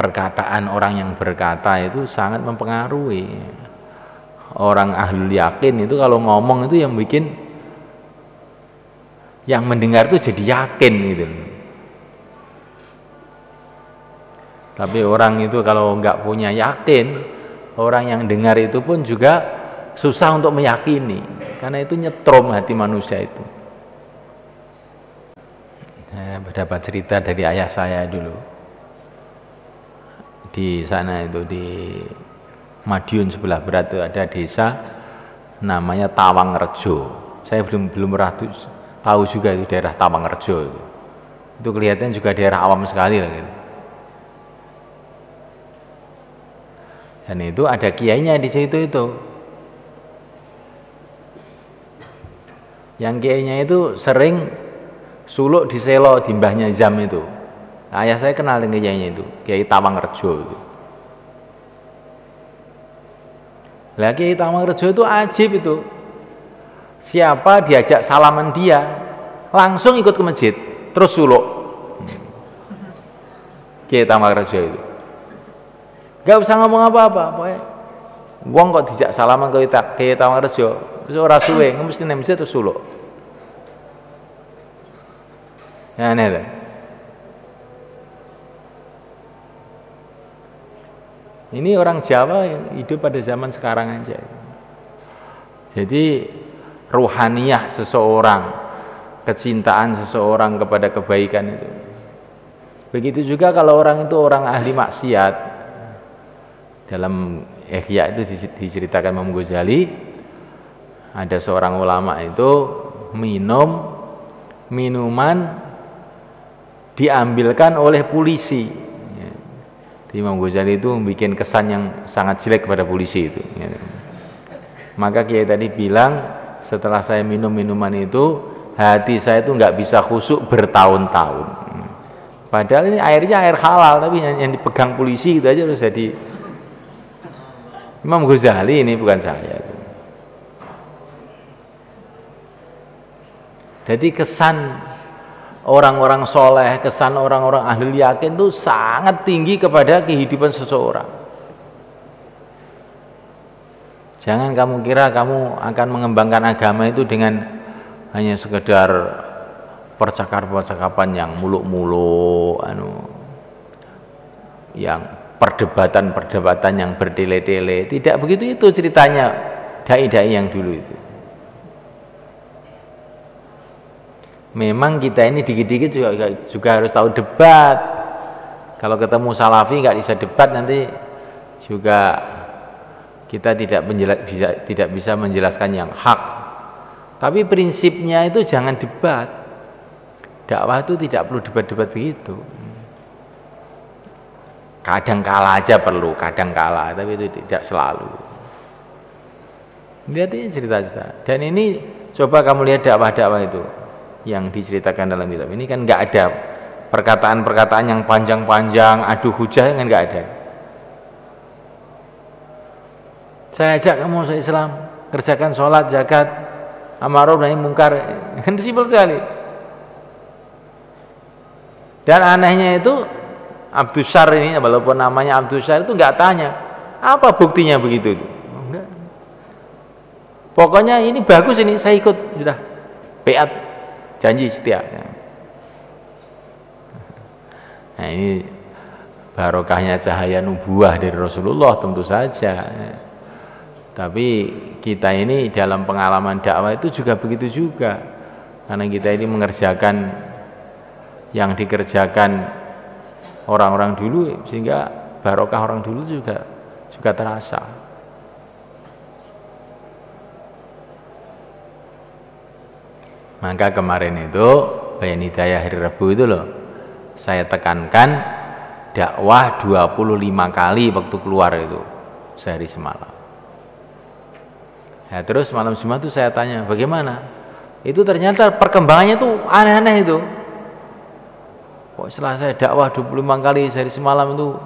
Perkataan orang yang berkata itu sangat mempengaruhi. Orang ahlul yakin itu kalau ngomong itu yang bikin yang mendengar itu jadi yakin gitu. Tapi orang itu kalau nggak punya yakin, orang yang dengar itu pun juga susah untuk meyakini, karena itu nyetrum hati manusia itu. Saya dapat cerita dari ayah saya dulu. Di sana itu di Madiun sebelah barat itu ada desa namanya Tawangrejo. Saya belum pernah tahu juga itu daerah Tawangrejo. Itu kelihatan juga daerah awam sekali lah gitu. Dan itu ada kiainya di situ itu. Yang kiainya itu sering suluk di selo di mbahnya Zam itu. Ayah saya kenal dengan kiainya itu, Kiai Tawangrejo itu. Lah Kiai Tawangrejo itu ajib itu. Siapa diajak salaman dia, langsung ikut ke masjid, terus suluk. Kiai Tawangrejo itu. Gak usah ngomong apa-apa, pokoknya wong kok dijak salaman ke Kiai Tawangrejo, terus ora suwe, mesti nang masjid terus suluk. Ya aneh lah. Ini orang Jawa yang hidup pada zaman sekarang aja. Jadi ruhaniyah seseorang, kecintaan seseorang kepada kebaikan itu. Begitu juga kalau orang itu orang ahli maksiat. Dalam Ihya itu diceritakan Imam Ghazali, ada seorang ulama itu minum minuman diambilkan oleh polisi. Imam Ghazali itu membuat kesan yang sangat jelek kepada polisi itu. Maka Kiai tadi bilang, setelah saya minum minuman itu, hati saya itu nggak bisa khusyuk bertahun-tahun. Padahal ini airnya air halal, tapi yang dipegang polisi itu aja harus jadi. Imam Ghazali ini bukan saya. Jadi kesan orang-orang soleh, kesan orang-orang ahli yakin itu sangat tinggi kepada kehidupan seseorang. Jangan kamu kira kamu akan mengembangkan agama itu dengan hanya sekedar percakapan yang muluk-muluk, yang perdebatan yang bertele-tele. Tidak begitu itu ceritanya dai-dai yang dulu itu. Memang kita ini dikit-dikit juga harus tahu debat. Kalau ketemu salafi nggak bisa debat, nanti juga kita tidak bisa menjelaskan yang hak. Tapi prinsipnya itu jangan debat. Dakwah itu tidak perlu debat-debat begitu. Kadang kala aja perlu, kadang kala, tapi itu tidak selalu. Lihat ini cerita-cerita. Dan ini coba kamu lihat dakwah-dakwah itu yang diceritakan dalam kitab ini, kan nggak ada perkataan-perkataan yang panjang-panjang adu hujah, kan nggak ada. Saya ajak kamu masuk Islam, kerjakan sholat, zakat, amar ma'ruf nahi munkar, kan simpel sekali. Dan anehnya itu Abdus Syar ini, walaupun namanya Abdus Syar itu nggak tanya apa buktinya begitu itu. Enggak. Pokoknya ini bagus, ini saya ikut, sudah beat, janji setia. Nah ini barokahnya cahaya nubuah dari Rasulullah tentu saja. Tapi kita ini dalam pengalaman dakwah itu juga begitu juga, karena kita ini mengerjakan yang dikerjakan orang-orang dulu, sehingga barokah orang dulu juga terasa. Maka kemarin itu Bayan Hidayah hari Rabu itu loh, saya tekankan dakwah 25 kali waktu keluar itu sehari semalam. Ya, terus malam Jumat itu saya tanya bagaimana? Itu ternyata perkembangannya tuh aneh-aneh itu. Kok setelah saya dakwah 25 kali sehari semalam itu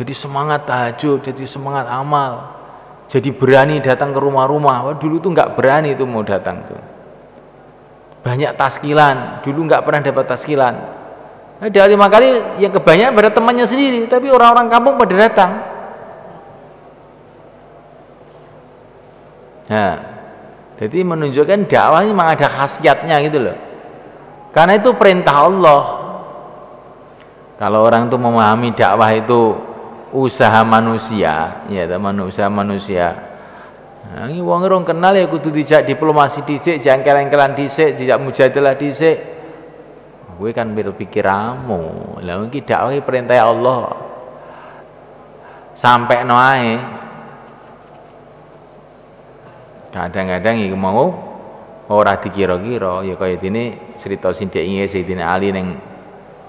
jadi semangat tahajud, jadi semangat amal, jadi berani datang ke rumah-rumah. Wah, dulu tuh nggak berani tuh mau datang tuh. Banyak taskilan, dulu nggak pernah dapat taskilan. Nah, dakwah 5 kali yang kebanyakan pada temannya sendiri, tapi orang-orang kampung pada datang. Nah, jadi menunjukkan dakwah ini memang ada khasiatnya gitu loh. Karena itu perintah Allah. Kalau orang itu memahami dakwah itu usaha manusia, ya usaha manusia. Nah, ini wong rong kenal ya kudu dijak diplomasi dhisik, jangan keleng-kelan dhisik, dijak mujadalah dhisik. Kowe kan berpikiramu. Lah iki dakwah perintah Allah. Sampai ae. Kadang-kadang iki mau ora dikira-kira ya kaya dene cerita Sindik Sayyidina Ali ning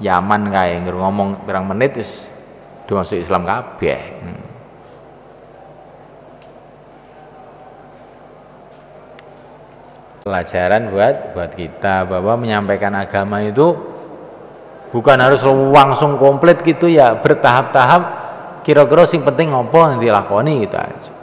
Yaman kae ngomong pirang menit wis do masuk Islam kabeh. Pelajaran buat kita bahwa menyampaikan agama itu bukan harus langsung komplit gitu ya, bertahap-tahap, kira-kira sing penting ngopo yang dilakoni gitu aja.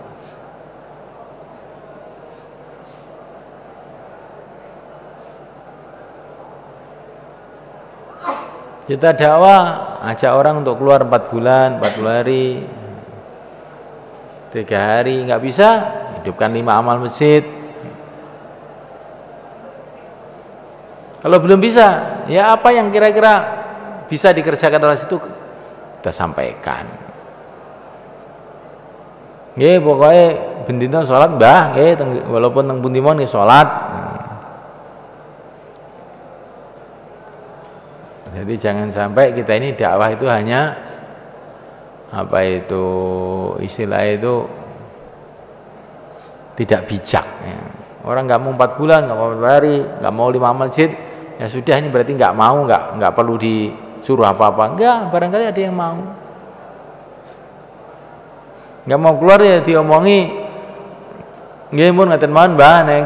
Kita dakwah, ajak orang untuk keluar 4 bulan, 40 hari, 3 hari, nggak bisa, hidupkan 5 amal masjid. Kalau belum bisa, ya apa yang kira-kira bisa dikerjakan oleh situ kita sampaikan. Nggih, pokoknya bendina sholat mbah, nggih, walaupun teng pundi mawon nggih sholat. Jadi jangan sampai kita ini dakwah itu hanya apa itu istilah itu tidak bijak ya. Orang nggak mau 4 bulan, nggak mau 4 hari, nggak mau 5 masjid, ya sudah ini berarti nggak mau, nggak perlu disuruh apa-apa. Enggak, barangkali ada yang mau. Nggak mau keluar ya diomongi. Nggih mun ngaten mawon Mbah, nek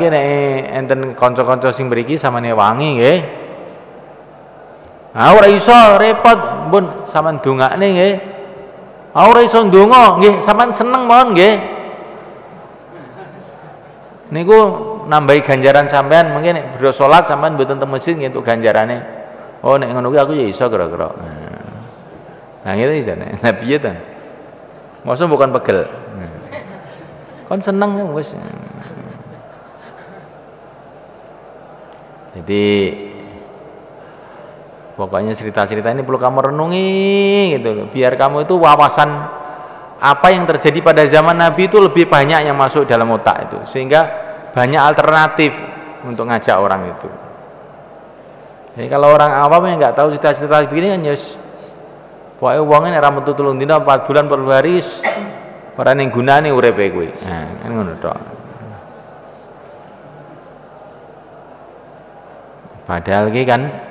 enten kanca-kanca sing mriki samane wangi nggih. Ora iso repot, pun sampean dongakne nggih. Ora iso ndonga, nggih, sampean seneng mawon nggih. Niku nambahi ganjaran sampean, mungkin nek berdua salat sampean mboten teng masjid nggih entuk ganjarane. Oh nek ngono kuwi aku ya iso kira-kira. Nah ngene iki jane. Lah piye to? Mosok bukan pegel. Kon seneng wis. Jadi pokoknya cerita-cerita ini perlu kamu renungi gitu loh, biar kamu itu wawasan apa yang terjadi pada zaman Nabi itu lebih banyak yang masuk dalam otak itu, sehingga banyak alternatif untuk ngajak orang itu. Jadi kalau orang awam yang nggak tahu cerita-cerita begini kan yes, pokoknya uangnya nek ra metu 3 dina 4 bulan per hari ora ning gunane uripe kuwi. Nah, kan ngono tok. Padahal iki kan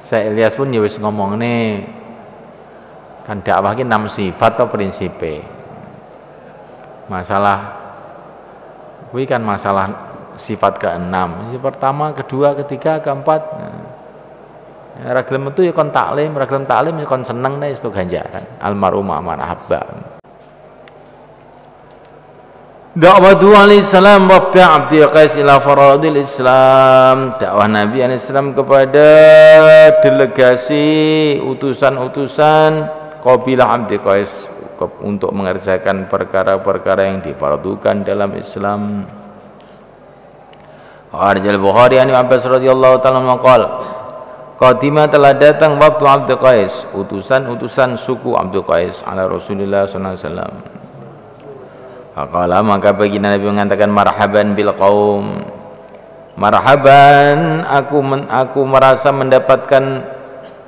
Syekh Ilyas pun ya wis ngomong nih, kan dakwah ki 6 sifat atau prinsipe. Masalah kuwi kan masalah sifat ke-6. Yang pertama, kedua, ketiga, keempat. Nah, ra gelem metu ya kon taklim, ra gelem taklim ya kon seneng nek itu ganjaran. Almarhum man ahabba. Da'watu alaihissalam wabda Abdi Qais ila faradil Islam. Dakwah Nabi alaihissalam kepada delegasi utusan-utusan kabilah Abdi Qais untuk mengerjakan perkara-perkara yang difardukan dalam Islam. Arjal Bukhari an Abbas radhiyallahu ta'ala maqal qadima telah datang waktu Abdi Qais, utusan-utusan suku Abdi Qais ala Rasulullah sallallahu alaihi wasallam. Faqala maka baginda Nabi mengatakan marhaban bil qaum. Marhaban, aku merasa mendapatkan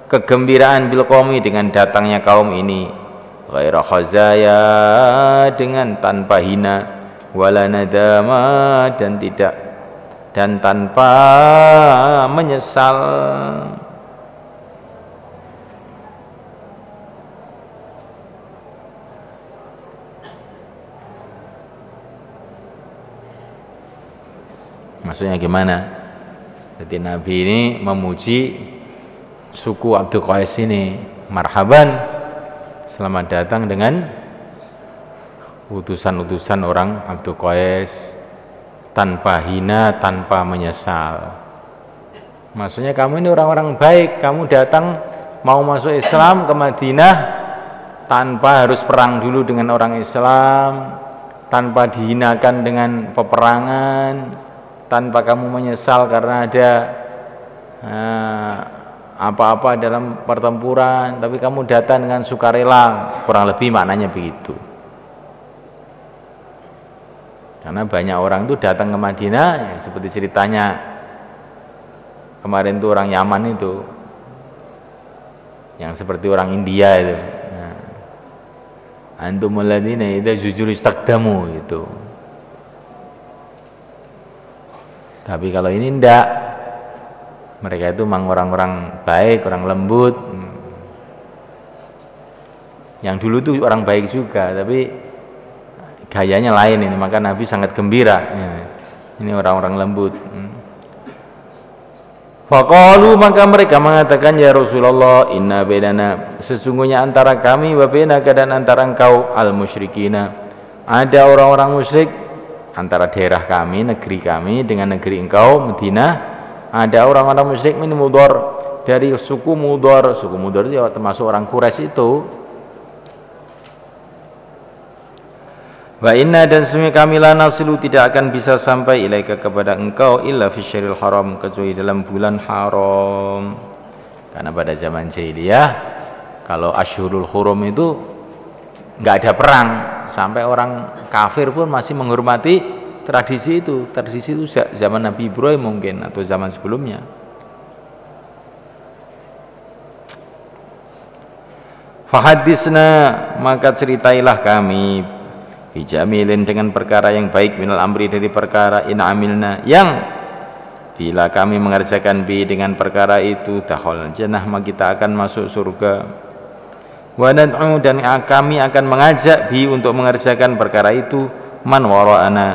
kegembiraan bil qaumi dengan datangnya kaum ini. Ghaira khazaya, dengan tanpa hina, wala nadama, dan tanpa menyesal. Maksudnya gimana? Jadi Nabi ini memuji suku Abdul Qais ini, marhaban, selamat datang dengan utusan-utusan orang Abdul Qais, tanpa hina, tanpa menyesal. Maksudnya kamu ini orang-orang baik, kamu datang mau masuk Islam ke Madinah tanpa harus perang dulu dengan orang Islam, tanpa dihinakan dengan peperangan, tanpa kamu menyesal karena ada apa-apa dalam pertempuran, tapi kamu datang dengan sukarela, kurang lebih maknanya begitu. Karena banyak orang itu datang ke Madinah, ya, seperti ceritanya kemarin itu orang Yaman itu, yang seperti orang India itu. Antumul ladzina idza jujur istaqdamu itu. Tapi kalau ini enggak, mereka itu memang orang-orang baik, orang lembut. Yang dulu tuh orang baik juga, tapi gayanya lain ini, maka Nabi sangat gembira. Ini orang-orang lembut. Faqalu, maka mereka mengatakan, ya Rasulullah, inna bainana, sesungguhnya antara kami wa bainaka dan antara engkau al-musyrikina, ada orang-orang musyrik antara daerah kami, negeri kami dengan negeri engkau Madinah, ada orang-orang musyrik min Mudhar, dari suku Mudhar. Suku Mudhar itu ya, termasuk orang Quraisy itu. Wa inna, dan sesungguhnya kami la nasilu, tidak akan bisa sampai ilaika kepada engkau illa fi syahril haram, kecuali dalam bulan haram. Karena pada zaman jahiliyah kalau Ashhurul Hurum itu enggak ada perang, sampai orang kafir pun masih menghormati tradisi itu. Tradisi itu zaman Nabi Ibrahim mungkin atau zaman sebelumnya. Fahadisna, maka ceritailah kami, bijamilin, dengan perkara yang baik, minal amri, dari perkara, in amilna, yang bila kami mengerjakan bi, dengan perkara itu, dakhul jannah, maka kita akan masuk surga. Wa nad'u, dan kami akan mengajak bi, untuk mengerjakan perkara itu, man wara'ana,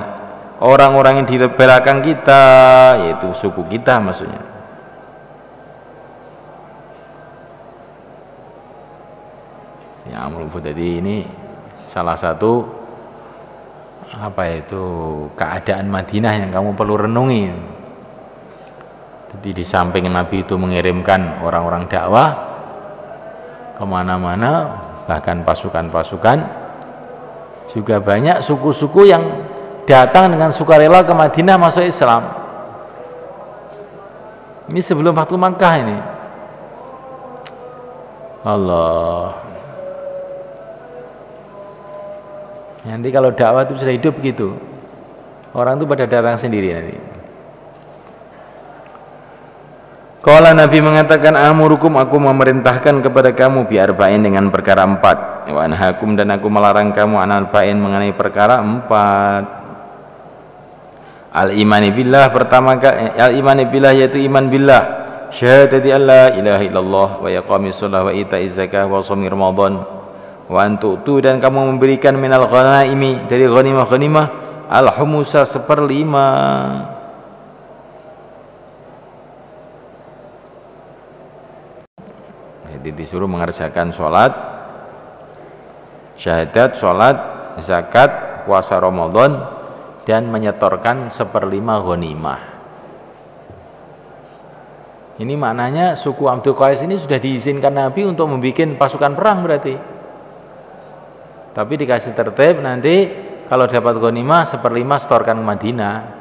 orang-orang yang di belakang kita, yaitu suku kita maksudnya. Ya amrul fudadi ini salah satu keadaan Madinah yang kamu perlu renungi. Jadi di samping Nabi itu mengirimkan orang-orang dakwah kemana-mana, bahkan pasukan-pasukan, juga banyak suku-suku yang datang dengan sukarela ke Madinah masuk Islam. Ini sebelum Fathu Makkah ini. Allah. Nanti kalau dakwah itu sudah hidup begitu, orang itu pada datang sendiri nanti. Qala, Nabi mengatakan, amurukum, aku memerintahkan kepada kamu, biarba'in, dengan perkara 4, wa anhakum, dan aku melarang kamu, an arba'in, mengenai perkara 4. Al-imani billah, pertama al-imani billah, yaitu iman billah, syahadati an la ilaha illallah, wa yaqamis shalah, wa ita'iz zakah, wa shaumi ramadan, wa antu'tu, dan kamu memberikan minal ghanaimi, dari ghanimah-ghanimah, al-humusa, 1/5. Jadi disuruh mengerjakan sholat, syahadat, sholat, zakat, puasa Ramadan, dan menyetorkan 1/5 ghanimah. Ini maknanya suku Abdul Qais ini sudah diizinkan Nabi untuk membuat pasukan perang berarti. Tapi dikasih tertib, nanti kalau dapat ghanimah 1/5 setorkan ke Madinah.